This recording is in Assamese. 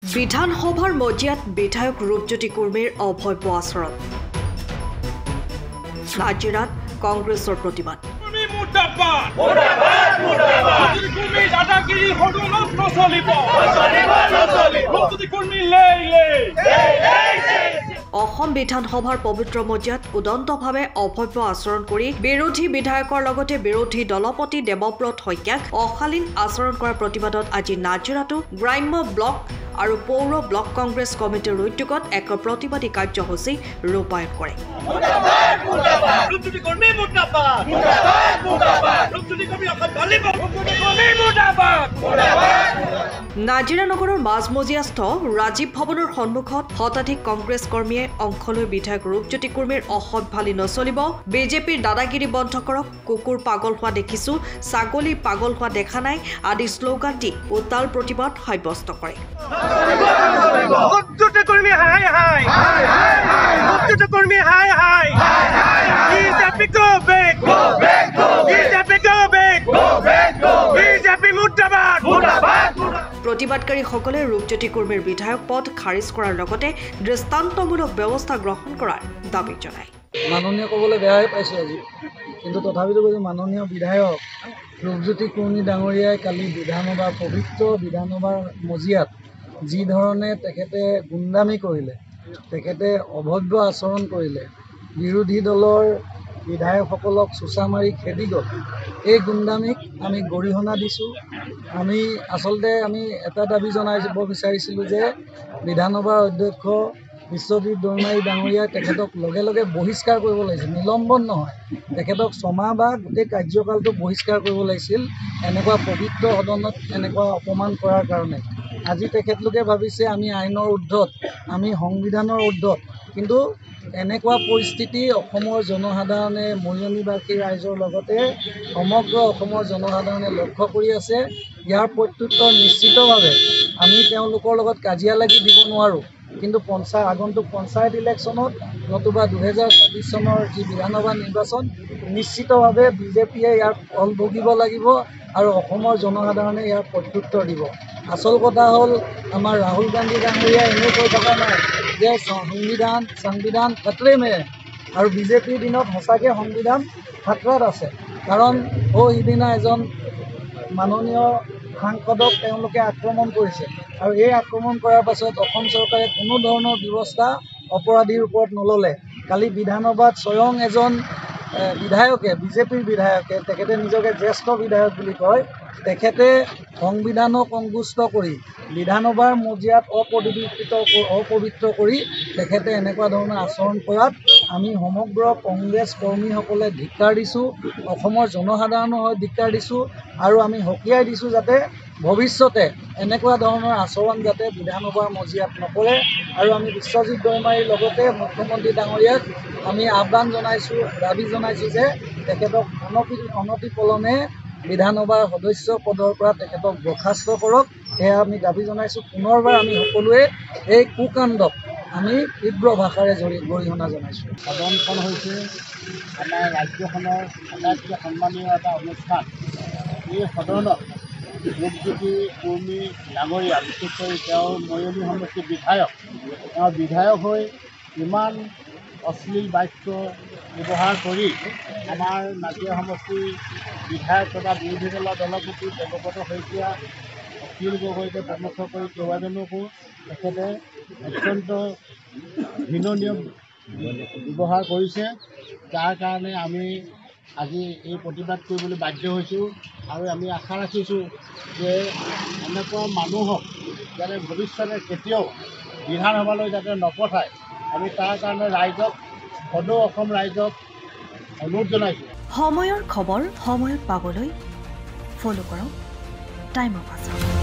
বিধানসভাৰ মজিয়াত বিধায়ক ৰূপজ্যোতি কুৰ্মীৰ অভব্য আচৰণ নাজিৰাত কংগ্ৰেছৰ প্ৰতিবাদ অসম বিধানসভাৰ পবিত্ৰ মজিয়াত উদন্তভাৱে অভব্য আচৰণ কৰি বিৰোধী বিধায়কৰ লগতে বিৰোধী দলপতি দেৱব্ৰত শইকীয়াক অশালীন আচৰণ কৰাৰ প্ৰতিবাদত আজি নাজিৰাতো গ্ৰাম্য ব্লক আৰু পৌৰ ব্লক কংগ্ৰেছ কমিটিৰ উদ্যোগত এক প্ৰতিবাদী কাৰ্যসূচী ৰূপায়ণ কৰে। নাজিৰা নগৰৰ মাজমজিয়াস্থ ৰাজীৱ ভৱনৰ সন্মুখত শতাধিক কংগ্ৰেছ কৰ্মীয়ে অংশ লৈ বিধায়ক ৰূপজ্যোতি কুৰ্মীৰ অসভ্যালি নচলিব, বিজেপিৰ দাদাগিৰি বন্ধ কৰক, কুকুৰ পাগল হোৱা দেখিছো, ছাগলী পাগল হোৱা দেখা নাই আদি শ্লোগান দি উত্তাল প্ৰতিবাদ সাব্যস্ত কৰে। প্ৰতিবাদকাৰীসকলে ৰূপজ্যোতি কুৰ্মীৰ বিধায়ক পদ খাৰিজ কৰাৰ লগতে দৃষ্টান্তমূলক ব্যৱস্থা গ্ৰহণ কৰাৰ দাবী জনায়। মাননীয় ক'বলৈ বেয়াই পাইছোঁ আজি, কিন্তু তথাপিতো কৈছোঁ মাননীয় বিধায়ক ৰূপজ্যোতি কুৰ্মী ডাঙৰীয়াই কালি বিধানসভাৰ পবিত্ৰ বিধানসভাৰ মজিয়াত যি ধৰণে তেখেতে গুণ্ডামি কৰিলে, তেখেতে অভব্য আচৰণ কৰিলে, বিৰোধী দলৰ বিধায়কসকলক চোচা মাৰি খেদি গ'ল। এই গুণ্ডামিক আমি গৰিহণা দিছোঁ। আমি এটা দাবী জনাব বিচাৰিছিলোঁ যে বিধানসভাৰ অধ্যক্ষ বিশ্বজিৎ দৈমাৰী ডাঙৰীয়াই তেখেতক লগে লগে বহিষ্কাৰ কৰিব লাগিছিল, নিলম্বন নহয়, তেখেতক ছমাহ বা গোটেই কাৰ্যকালটো বহিষ্কাৰ কৰিব লাগিছিল এনেকুৱা পবিত্ৰ সদনত এনেকুৱা অপমান কৰাৰ কাৰণে। আজি তেখেতলোকে ভাবিছে আমি আইনৰ ঊৰ্ধত, আমি সংবিধানৰ ঊৰ্ধত, কিন্তু এনেকুৱা পৰিস্থিতি অসমৰ জনসাধাৰণে মৰিয়নিবাসী ৰাইজৰ লগতে সমগ্ৰ অসমৰ জনসাধাৰণে লক্ষ্য কৰি আছে। ইয়াৰ প্ৰত্যুত্তৰ নিশ্চিতভাৱে আমি তেওঁলোকৰ লগত কাজিয়া লাগি দিব নোৱাৰোঁ, কিন্তু আগন্তুক পঞ্চায়ত ইলেকশ্যনত নতুবা 2024 চনৰ যি বিধানসভা নিৰ্বাচন নিশ্চিতভাৱে বিজেপিয়ে ইয়াৰ ফল ভুগিব লাগিব আৰু অসমৰ জনসাধাৰণে ইয়াৰ প্ৰত্যুত্তৰ দিব। আচল কথা হ'ল আমাৰ ৰাহুল গান্ধী ডাঙৰীয়াই এনেই কৈ থকা নাই যে সংবিধান খতৰে মে, আৰু বিজেপিৰ দিনত সঁচাকৈ সংবিধান খাতৰাত আছে, কাৰণ সিদিনা এজন মাননীয় সাংসদক তেওঁলোকে আক্ৰমণ কৰিছে আৰু এই আক্ৰমণ কৰাৰ পাছত অসম চৰকাৰে কোনো ধৰণৰ ব্যৱস্থা অপৰাধীৰ ওপৰত নল'লে। কালি বিধানসভাত স্বয়ং এজন বিধায়কে, বিজেপিৰ বিধায়কে, তেখেতে নিজকে জ্যেষ্ঠ বিধায়ক বুলি কয়, তেখেতে সংবিধানক সংকুষ্ট কৰি বিধানসভাৰ মজিয়াত অপবিত্ৰ কৰি তেখেতে এনেকুৱা ধৰণৰ আচৰণ কৰাত আমি সমগ্ৰ কংগ্ৰেছ কৰ্মীসকলে ধিক্কাৰ দিছোঁ, অসমৰ জনসাধাৰণৰ হৈ ধিক্কাৰ দিছোঁ আৰু আমি সকীয়াই দিছোঁ যাতে ভৱিষ্যতে এনেকুৱা ধৰণৰ আচৰণ যাতে বিধানসভাৰ মজিয়াত নকৰে। আৰু আমি বিশ্বজিৎ দৈমাৰীৰ লগতে মুখ্যমন্ত্ৰী ডাঙৰীয়াক আমি আহ্বান জনাইছোঁ, দাবী জনাইছোঁ যে তেখেতক অনতিপলমে বিধানসভাৰ সদস্য পদৰ পৰা তেখেতক বৰ্খাস্ত কৰক। সেয়া আমি দাবী জনাইছোঁ। পুনৰবাৰ আমি সকলোৱে এই কুকাণ্ডক আমি তীব্ৰ ভাষাৰে গৰিহণা জনাইছোঁ। সদনখন হৈছে আমাৰ ৰাজ্যখনৰ আটাইতকৈ সন্মানীয় এটা অনুষ্ঠান। এই সদনত ৰূপজ্যোতি কুৰ্মী ডাঙৰীয়া, বিশেষকৈ তেওঁৰ মৰিয়নি সমষ্টিৰ বিধায়ক, তেওঁ বিধায়ক হৈ ইমান অশ্লীল বাক্য ব্যৱহাৰ কৰি আমাৰ নাজিৰা সমষ্টিৰ বিধায়ক তথা বিৰোধী দলৰ দলপতি দেৱব্ৰত শইকীয়া, অখিল গগৈকে প্ৰমুখ কৰি কেইবাজনকো তেখেতে অত্যন্ত ঘৃণনীয় ব্যৱহাৰ কৰিছে, যাৰ কাৰণে আমি আজি এই প্ৰতিবাদ কৰিবলৈ বাধ্য হৈছোঁ। আৰু আমি আশা ৰাখিছোঁ যে এনেকুৱা মানুহক যাতে ভৱিষ্যতে কেতিয়াও বিধানসভালৈ যাতে নপঠায়, আমি তাৰ কাৰণে ৰাইজক, সদৌ অসম ৰাইজক অনুৰোধ জনাইছোঁ। সময়ৰ খবৰ সময়ত পাবলৈ ফ'ল' কৰক টাইম অফ আছাম।